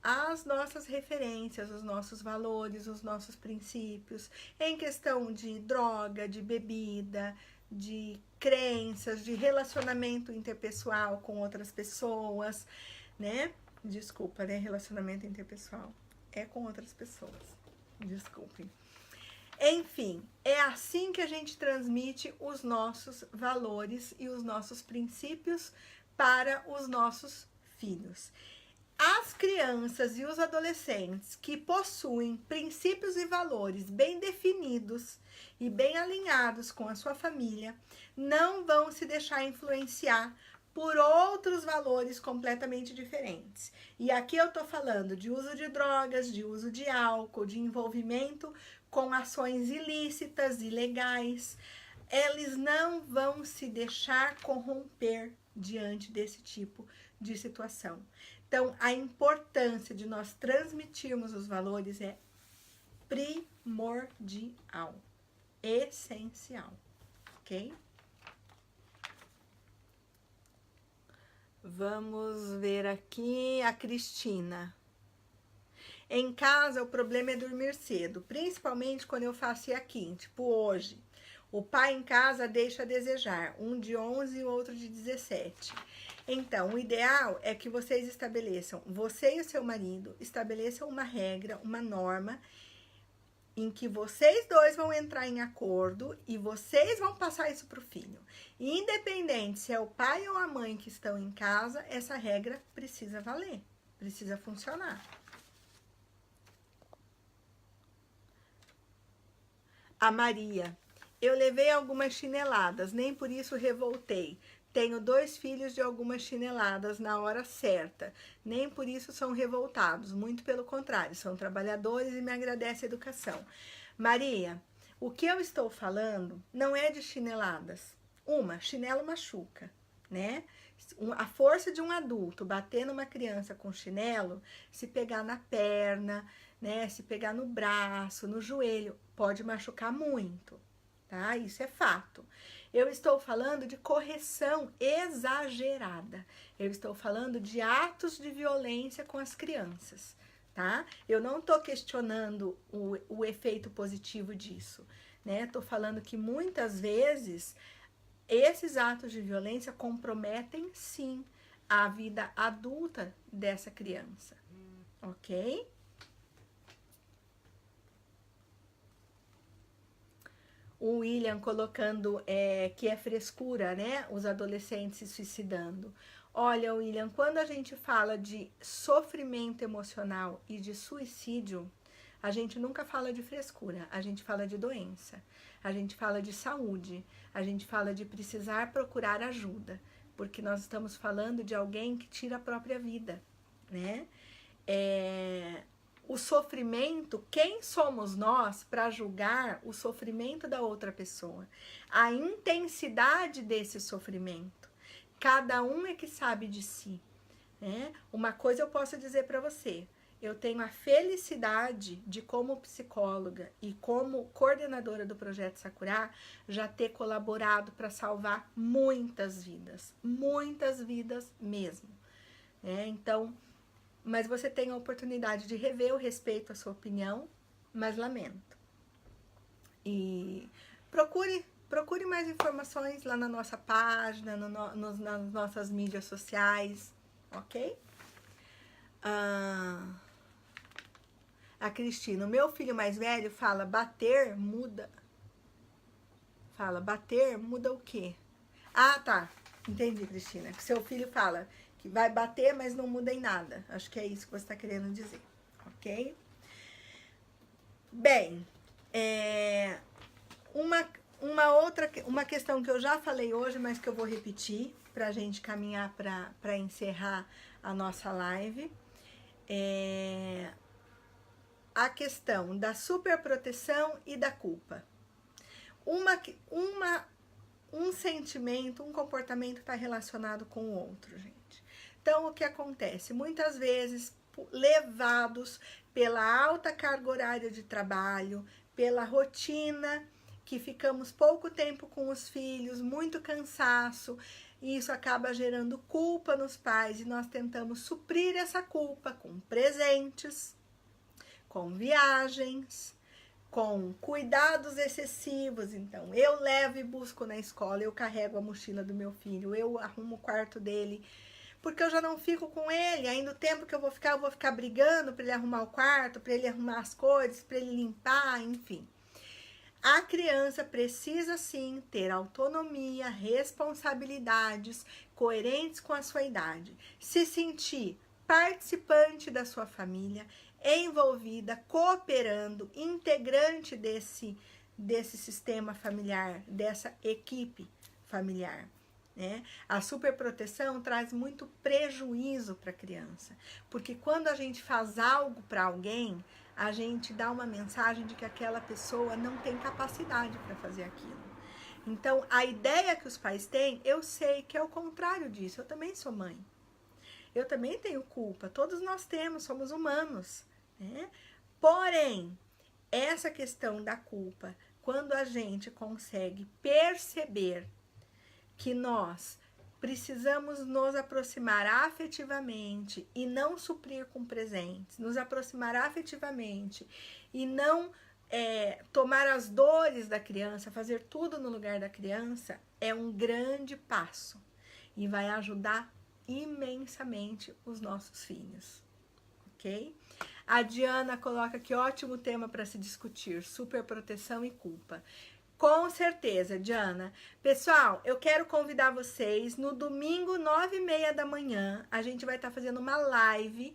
Speaker 1: às nossas referências, os nossos valores, os nossos princípios, em questão de droga, de bebida, de crenças, de relacionamento interpessoal com outras pessoas, né? Desculpa, né? Relacionamento interpessoal é com outras pessoas. Desculpem. Enfim, é assim que a gente transmite os nossos valores e os nossos princípios para os nossos filhos. As crianças e os adolescentes que possuem princípios e valores bem definidos e bem alinhados com a sua família não vão se deixar influenciar por outros valores completamente diferentes. E aqui eu tô falando de uso de drogas, de uso de álcool, de envolvimento com ações ilícitas, ilegais. Eles não vão se deixar corromper diante desse tipo de situação. Então, a importância de nós transmitirmos os valores é primordial, essencial, ok? Vamos ver aqui a Cristina. Em casa, o problema é dormir cedo, principalmente quando eu faço aqui, tipo hoje. O pai em casa deixa a desejar, um de 11 e o outro de 17. Então, o ideal é que vocês estabeleçam, você e o seu marido, estabeleçam uma regra, uma norma, em que vocês dois vão entrar em acordo e vocês vão passar isso para o filho. Independente se é o pai ou a mãe que estão em casa, essa regra precisa valer, precisa funcionar. A Maria, eu levei algumas chineladas, nem por isso revoltei. Tenho 2 filhos de algumas chineladas na hora certa. Nem por isso são revoltados, muito pelo contrário, são trabalhadores e me agradecem a educação. Maria, O que eu estou falando não é de chineladas. Chinelo machuca, né? A força de um adulto bater numa criança com chinelo, se pegar na perna, né? Se pegar no braço, no joelho, pode machucar muito, tá? Isso é fato. Eu estou falando de correção exagerada. Eu estou falando de atos de violência com as crianças, tá? Eu não estou questionando o efeito positivo disso, né? Estou falando que muitas vezes esses atos de violência comprometem, sim, a vida adulta dessa criança, ok? O William colocando que é frescura, né? Os adolescentes se suicidando. Olha, William, quando a gente fala de sofrimento emocional e de suicídio, a gente nunca fala de frescura, a gente fala de doença, a gente fala de saúde, a gente fala de precisar procurar ajuda, porque nós estamos falando de alguém que tira a própria vida, né? O sofrimento, quem somos nós para julgar o sofrimento da outra pessoa? A intensidade desse sofrimento. Cada um é que sabe de si, né? Uma coisa eu posso dizer para você, eu tenho a felicidade de, como psicóloga e como coordenadora do Projeto Sakura, já ter colaborado para salvar muitas vidas mesmo, né? Então, mas você tem a oportunidade de rever, eu respeito a sua opinião, mas lamento. E procure mais informações lá na nossa página, nas nossas mídias sociais, ok? A Cristina, o meu filho mais velho fala, bater muda. Fala, bater muda o quê? Ah, tá. Entendi, Cristina. Que seu filho fala que vai bater, mas não muda em nada. Acho que é isso que você está querendo dizer, ok? Bem, uma questão que eu já falei hoje, mas que eu vou repetir para a gente caminhar para encerrar a nossa live, a questão da superproteção e da culpa. Um sentimento, um comportamento está relacionado com o outro, gente. Então, o que acontece? Muitas vezes, levados pela alta carga horária de trabalho, pela rotina, que ficamos pouco tempo com os filhos, muito cansaço, e isso acaba gerando culpa nos pais, e nós tentamos suprir essa culpa com presentes, com viagens, com cuidados excessivos. Então, eu levo e busco na escola, eu carrego a mochila do meu filho, eu arrumo o quarto dele, porque eu já não fico com ele, ainda o tempo que eu vou ficar brigando para ele arrumar o quarto, para ele arrumar as coisas, para ele limpar, enfim. A criança precisa sim ter autonomia, responsabilidades coerentes com a sua idade, se sentir participante da sua família, envolvida, cooperando, integrante desse sistema familiar, dessa equipe familiar, né? A superproteção traz muito prejuízo para a criança, porque quando a gente faz algo para alguém, a gente dá uma mensagem de que aquela pessoa não tem capacidade para fazer aquilo. Então, a ideia que os pais têm, eu sei que é o contrário disso. Eu também sou mãe. Eu também tenho culpa. Todos nós temos, somos humanos, né? Porém, essa questão da culpa, quando a gente consegue perceber que nós precisamos nos aproximar afetivamente e não suprir com presentes, nos aproximar afetivamente e não tomar as dores da criança, fazer tudo no lugar da criança, é um grande passo e vai ajudar imensamente os nossos filhos, ok? A Diana coloca que ótimo tema para se discutir, superproteção e culpa. Com certeza, Diana. Pessoal, eu quero convidar vocês no domingo, 9h30 da manhã, a gente vai estar fazendo uma live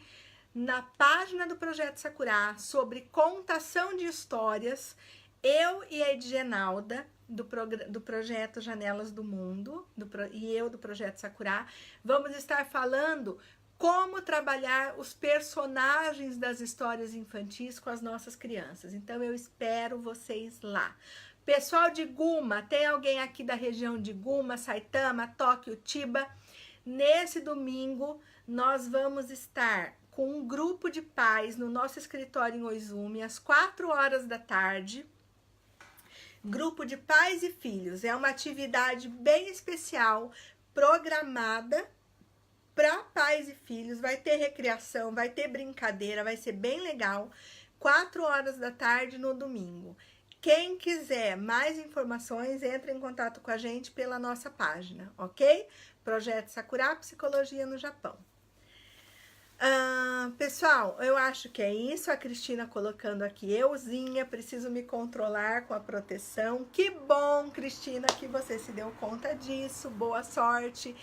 Speaker 1: na página do Projeto Sakura sobre contação de histórias. Eu e a Edgenalda, do Projeto Janelas do Mundo, e eu do Projeto Sakura, vamos estar falando como trabalhar os personagens das histórias infantis com as nossas crianças. Então, eu espero vocês lá. Pessoal de Guma, tem alguém aqui da região de Guma, Saitama, Tóquio, Chiba? Nesse domingo, nós vamos estar com um grupo de pais no nosso escritório em Oizumi, às 4 horas da tarde. Grupo de pais e filhos. É uma atividade bem especial, programada para pais e filhos. Vai ter recreação, vai ter brincadeira, vai ser bem legal. 4 horas da tarde no domingo. Quem quiser mais informações, entre em contato com a gente pela nossa página, ok? Projeto Sakura Psicologia no Japão. Pessoal, eu acho que é isso. A Cristina colocando aqui, euzinha, preciso me controlar com a proteção. Que bom, Cristina, que você se deu conta disso. Boa sorte.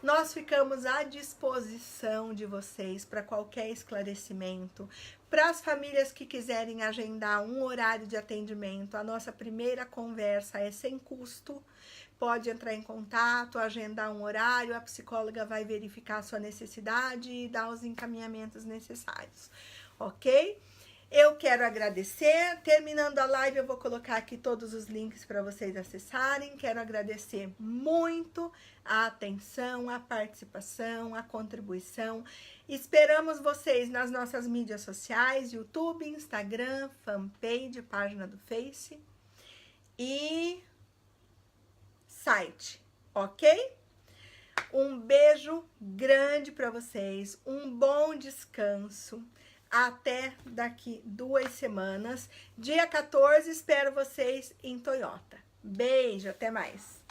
Speaker 1: Nós ficamos à disposição de vocês para qualquer esclarecimento. Para as famílias que quiserem agendar um horário de atendimento, a nossa primeira conversa é sem custo. Pode entrar em contato, agendar um horário, a psicóloga vai verificar a sua necessidade e dar os encaminhamentos necessários, ok? Eu quero agradecer. Terminando a live, eu vou colocar aqui todos os links para vocês acessarem. Quero agradecer muito a atenção, a participação, a contribuição. Esperamos vocês nas nossas mídias sociais, YouTube, Instagram, fanpage, página do Face e site, ok? Um beijo grande para vocês, um bom descanso. Até daqui 2 semanas. Dia 14, espero vocês em Toyota. Beijo, até mais.